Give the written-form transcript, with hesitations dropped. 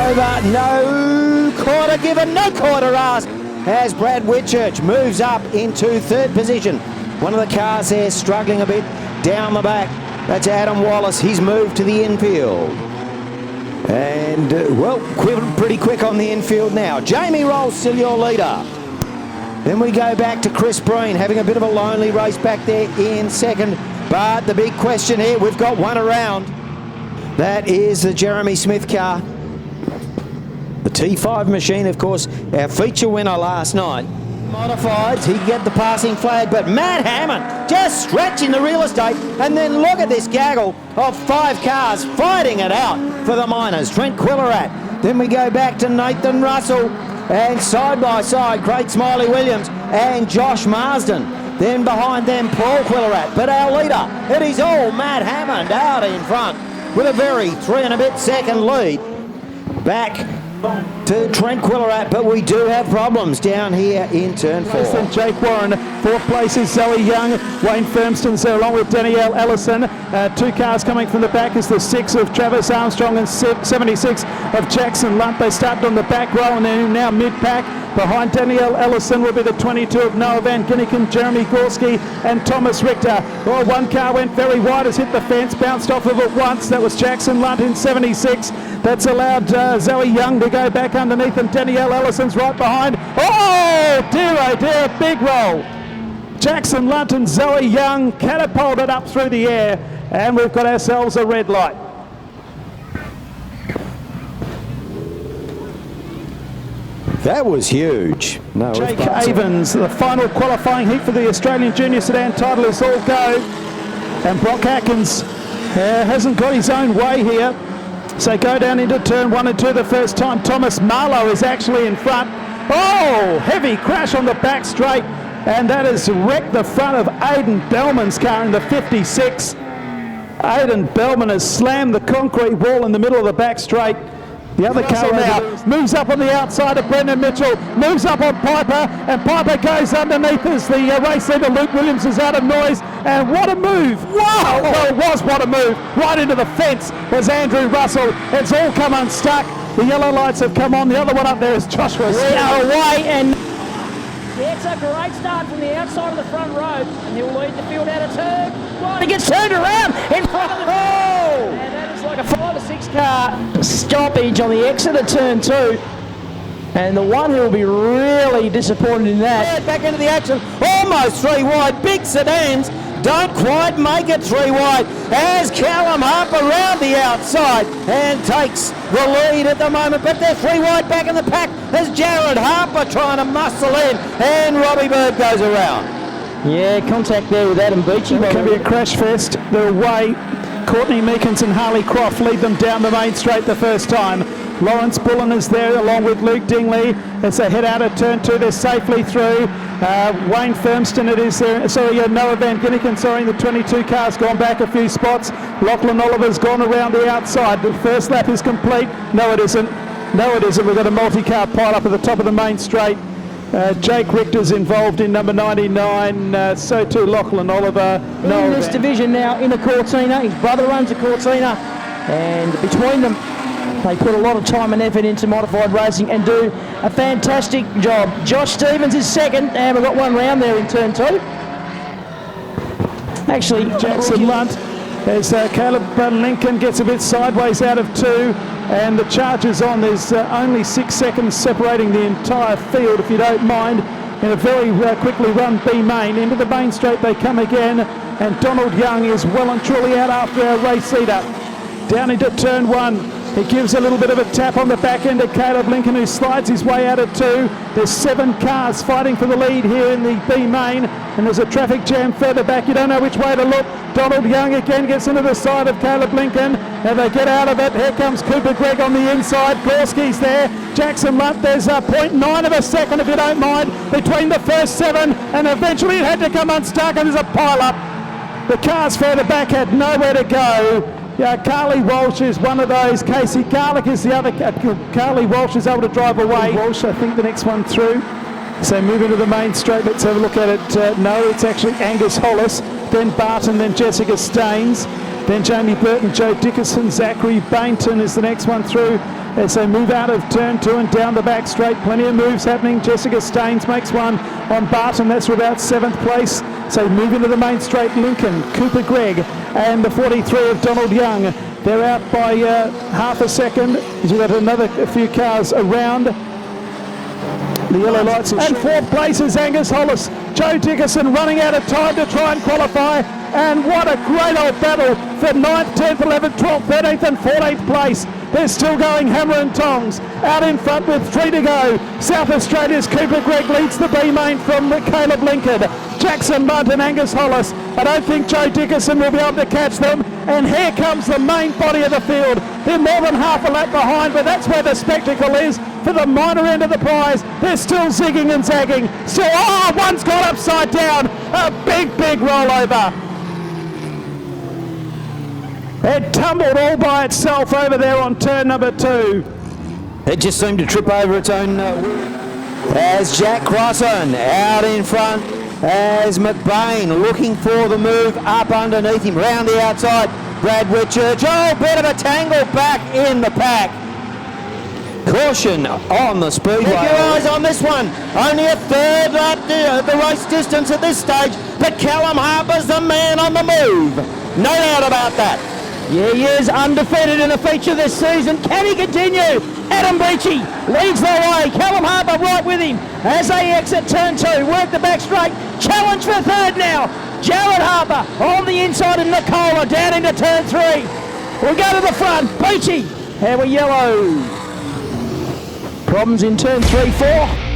over, no quarter given, no quarter asked, as Brad Whitchurch moves up into third position. One of the cars there struggling a bit down the back. That's Adam Wallace. He's moved to the infield. And, well, pretty quick on the infield now. Jamie Roll's still your leader. Then we go back to Chris Breen, having a bit of a lonely race back there in second. But the big question here, we've got one around. That is the Jeremy Smith car. The T5 machine, of course, our feature winner last night. Modifieds, he get the passing flag, but Matt Hammond just stretching the real estate. And then look at this gaggle of 5 cars fighting it out for the minors. Trent Quillerat. Then we go back to Nathan Russell, and side by side, Craig Smiley Williams and Josh Marsden. Then behind them, Paul Quillerat. But our leader, it is all Matt Hammond out in front with a very 3 and a bit second lead. Back to Trent Quillerat, but we do have problems down here in turn 4. Jake Warren, 4th place is Zoe Young, Wayne Firmston's there along with Danielle Ellison. 2 cars coming from the back is the 6 of Travis Armstrong and 76 of Jackson Lunt. They started on the back row and they're now mid-pack. Behind Danielle Ellison will be the 22 of Noah Van Ginniken, Jeremy Gorski and Thomas Richter. Oh, one car went very wide, has hit the fence, bounced off of it once. That was Jackson Lunt in 76. That's allowed Zoe Young to go back underneath, and Danielle Ellison's right behind. Oh dear, big roll. Jackson Lunt and Zoe Young catapulted up through the air, and we've got ourselves a red light. That was huge. No, Jake Avens, the final qualifying heat for the Australian Junior Sedan title is all go. And Brock Atkins hasn't got his own way here. So go down into turn 1 and 2 the first time. Thomas Marlowe is actually in front. Oh, heavy crash on the back straight. And that has wrecked the front of Aidan Bellman's car in the 56. Aidan Bellman has slammed the concrete wall in the middle of the back straight. The other car now moves up on the outside of Brendan Mitchell, moves up on Piper, and Piper goes underneath as the race leader Luke Williams is out of noise. And what a move! Wow! Well, it was what a move. Right into the fence was Andrew Russell. It's all come unstuck. The yellow lights have come on. The other one up there is Joshua. We are away, and it's a great start from the outside of the front row, and he'll lead the field out of turn. Right, he gets turned around in front of the and that is like a 5 or 6 car stoppage on the exit of turn 2. And the one who will be really disappointed in that. Back into the action, almost 3 wide. Big sedans don't quite make it 3 wide as Callum Harper around the outside and takes the lead at the moment. But they're 3 wide back in the pack as Jared Harper trying to muscle in, and Robbie Bird goes around. Yeah, contact there with Adam Beechey. It can be a crash fest. They're away. Courtney Meekins and Harley Croft lead them down the main straight the first time. Lawrence Bullen is there along with Luke Dingley. As they head out of turn 2, they're safely through. Wayne Firmston, it is there. Noah Van Ginniken, the 22 car's gone back a few spots. Lachlan Oliver's gone around the outside. The first lap is complete. No, it isn't. We've got a multi-car pile up at the top of the main straight. Jake Richter's involved in number 99, so too Lachlan Oliver. In this division now in a Cortina, his brother runs a Cortina, and between them they put a lot of time and effort into modified racing and do a fantastic job. Josh Stevens is second, and we've got one round there in turn 2. Actually, Jackson Lunt, as Caleb Lincoln gets a bit sideways out of 2, and the charge is on. There's only 6 seconds separating the entire field, if you don't mind, in a very quickly run B main. Into the main straight they come again, and Donald Young is well and truly out after our race leader. Down into turn 1. He gives a little bit of a tap on the back end of Caleb Lincoln, who slides his way out of 2. There's 7 cars fighting for the lead here in the B main, and there's a traffic jam further back. You don't know which way to look. Donald Young again gets into the side of Caleb Lincoln, and they get out of it. Here comes Cooper Gregg on the inside. Gorski's there. Jackson Lunt, there's a 0.9 of a second, if you don't mind, between the first 7, and eventually it had to come unstuck, and there's a pile up. The cars further back had nowhere to go. Carly Walsh is one of those. Casey Garlick is the other. Carly Walsh is able to drive away. Walsh, I think, the next one through. So move into the main straight. Let's have a look at it. No, it's actually Angus Hollis, then Barton, then Jessica Staines. then Jamie Burton, Joe Dickerson, Zachary Bainton is the next one through as they move out of turn 2 and down the back straight. Plenty of moves happening. Jessica Staines makes one on Barton. That's for about 7th place. So move into the main straight. Lincoln, Cooper Gregg and the 43 of Donald Young. They're out by half a second. We've got a few cars around. The yellow lights. And 4th place is Angus Hollis. Joe Dickerson running out of time to try and qualify. And what a great old battle for 9th, 10th, 11th, 12th, 13th and 14th place. They're still going hammer and tongs. Out in front with 3 to go. South Australia's Cooper Gregg leads the B main from Caleb Lincoln. Jackson Munt and Angus Hollis. I don't think Joe Dickerson will be able to catch them. And here comes the main body of the field. They're more than half a lap behind, but that's where the spectacle is for the minor end of the prize. They're still zigging and zagging. Still, one's got upside down. A big rollover. It tumbled all by itself over there on turn number 2. It just seemed to trip over its own as Jack Crossan out in front as McBain looking for the move up underneath him round the outside. Brad Whitchurch, bit of a tangle back in the pack. Caution on the Speedway. Keep your eyes on this one. Only a third lap the race distance at this stage, but Callum Harper's the man on the move. No doubt about that. Yeah, he is undefeated in a feature this season. Can he continue? Adam Beachy leads the way. Callum Harper right with him as they exit turn 2. Work the back straight. Challenge for 3rd now. Jared Harper on the inside and Nicola down into turn 3. We'll go to the front. Beachy, how are yellow? Problems in turn 3, 4.